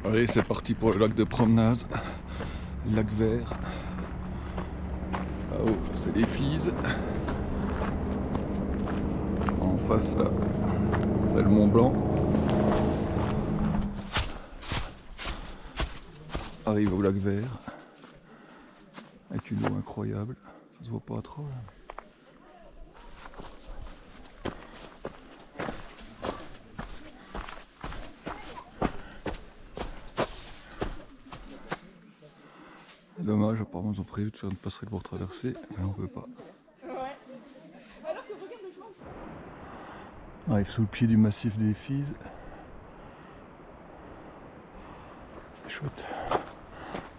Allez, c'est parti pour le lac de Promnaz, le lac vert. Là-haut, c'est les Fises. En face, là, c'est le Mont Blanc. Arrive au lac vert, avec une eau incroyable. Ça se voit pas trop, là. Dommage, apparemment ils ont prévu de faire une passerelle pour traverser, mais on peut pas. On arrive sous le pied du massif des Fises. C'est chouette.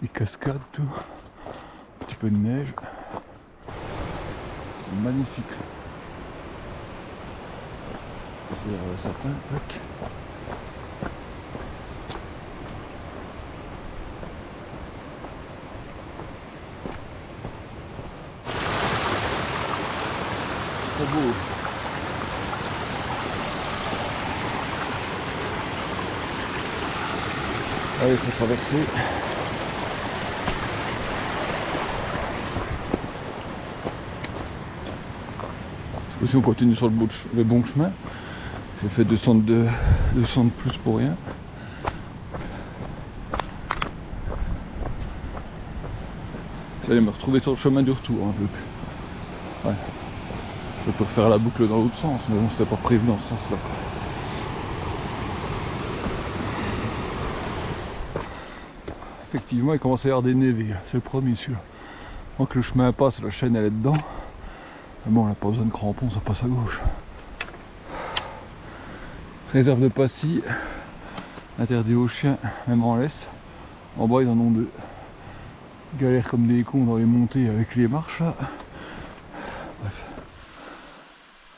Les cascades, tout. Un petit peu de neige. C'est magnifique. C'est le sapin, tac. Trop beau. Allez, il faut traverser. Cette fois-ci, on continue sur le bon chemin. J'ai fait 200 de plus pour rien. J'allais me retrouver sur le chemin du retour un peu plus. Ouais. Je peux refaire la boucle dans l'autre sens, mais bon, c'était pas prévu dans ce sens-là. Effectivement, il commence à y avoir des névés, c'est le premier celui-là. Quand le chemin passe, la chaîne elle est dedans. Mais bon, on n'a pas besoin de crampons, ça passe à gauche. Réserve de Passy, interdit aux chiens, même en laisse. En bas, ils en ont deux. Ils galèrent comme des cons dans les montées avec les marches là. Bref.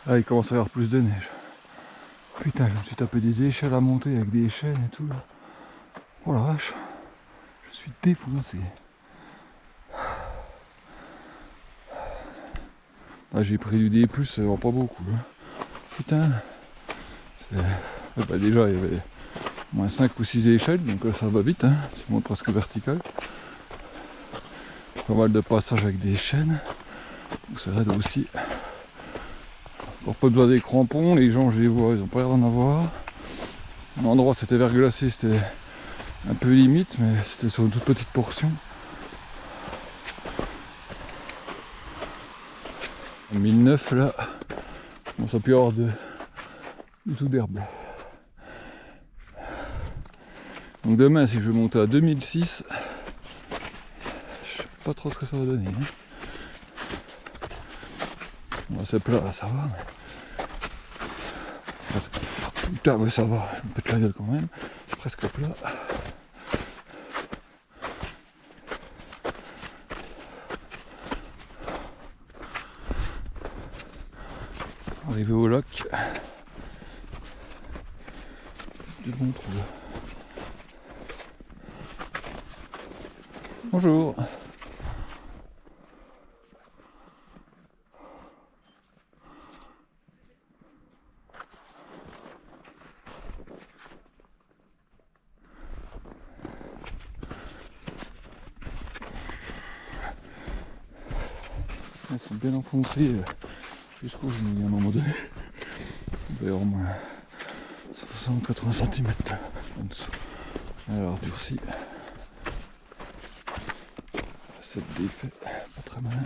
Là, il commence à y avoir plus de neige. Putain, je me suis tapé des échelles à monter avec des chaînes et tout là. Oh la vache. Je suis défoncé. Ah, j'ai pris du D+, pas beaucoup. Hein. Putain. Bah, déjà, il y avait moins 5 ou 6 échelles, donc ça va vite. Hein. C'est moins presque vertical. Pas mal de passages avec des chaînes. Donc ça aide aussi. Encore pas besoin des crampons. Les gens, je les vois, ils ont pas l'air d'en avoir. L'endroit, c'était verglacé, c'était un peu limite, mais c'était sur une toute petite portion. En 1009 là, bon, ça peut y avoir du tout d'herbe. Donc demain, si je veux monter à 2006, je sais pas trop ce que ça va donner. Hein. Bon, c'est plat, ça va. Mais... Putain, ouais, ça va, je me pète la gueule quand même. C'est presque plat. Arrivé au lac, du bon trou. Bonjour. Ils sont bien enfoncés jusqu'au genou à un moment donné. Il doit y avoir au moins 60-80 cm en dessous. Alors durci. Cette défait, pas très malin.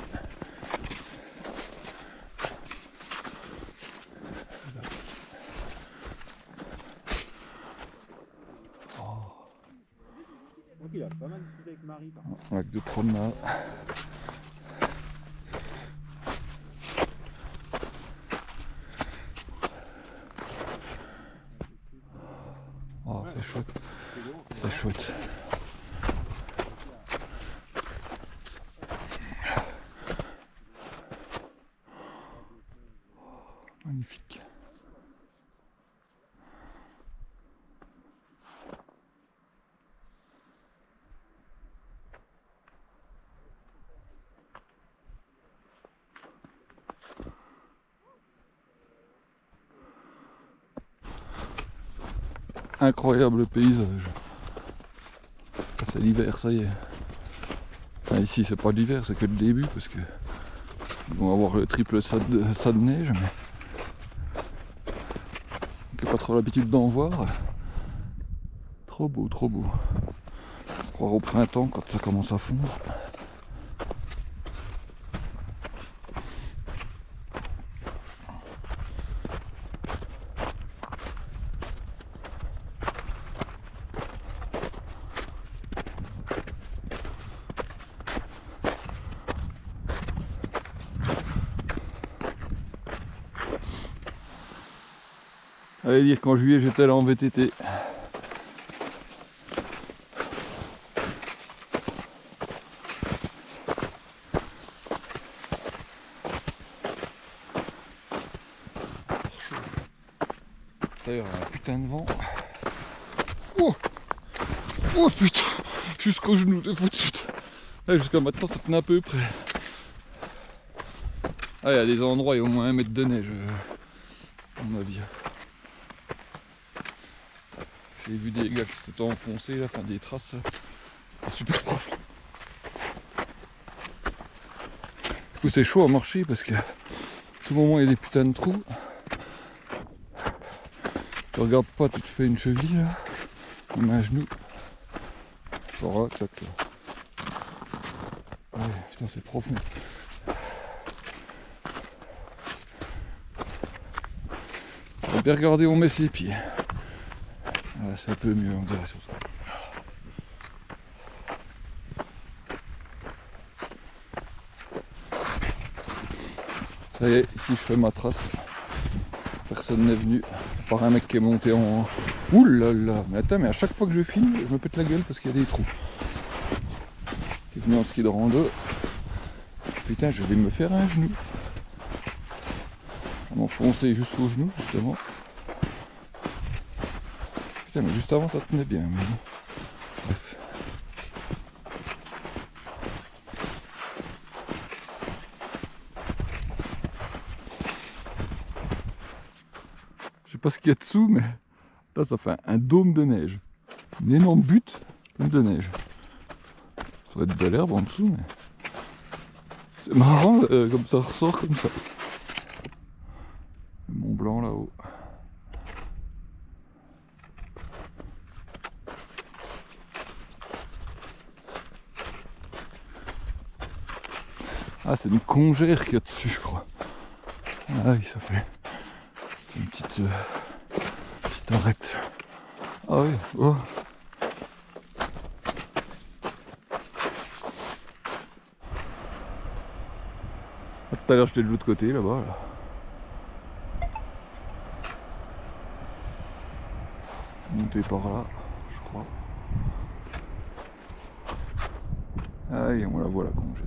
Il a pas mal discuté avec Marie. Lac de promenade. Oh, c'est chouette. C'est chouette. Magnifique. Incroyable paysage. C'est l'hiver, ça y est. Enfin, ici c'est pas l'hiver, c'est que le début parce que ils vont avoir le triple ça de neige, mais on n'a pas trop l'habitude d'en voir. Trop beau, trop beau. Croire au printemps quand ça commence à fondre. Allez dire qu'en juillet j'étais là en VTT. D'ailleurs un putain de vent. Oh, oh putain, jusqu'au genou des fois de suite. Jusqu'à maintenant ça tenait à peu près. Ah, il y a des endroits, il y a au moins 1 mètre de neige, à mon avis. J'ai vu des gars qui s'étaient enfoncés, là, enfin des traces, c'était super profond. Du coup c'est chaud à marcher parce que à tout moment il y a des putains de trous. Tu regardes pas, tu te fais une cheville là, même un genou. Voilà, tac là. Ouais, putain c'est profond. J'ai bien regardé où on met ses pieds. Ah, c'est un peu mieux on dirait sur ça. Ça y est, ici je fais ma trace. Personne n'est venu, à part un mec qui est monté en haut. Ouh là là, mais attends, mais à chaque fois que je filme, je me pète la gueule parce qu'il y a des trous. Qui est venu en ski de rando. Putain, je vais me faire un genou. À m'enfoncer jusqu'au genou, justement. Putain, mais juste avant ça tenait bien, mais bon. Bref. Je sais pas ce qu'il y a dessous, mais là ça fait un dôme de neige. Une énorme butte de neige. Ça doit être de l'herbe en dessous, mais c'est marrant comme ça ressort comme ça. Le Mont Blanc là-haut. Ah, c'est une congère qu'il y a dessus, je crois. Ah oui, ça fait une petite arête. Ah oui, oh. Tout à l'heure j'étais de l'autre côté là-bas. Là. Monter par là, je crois. Ah oui, on la voit la congère.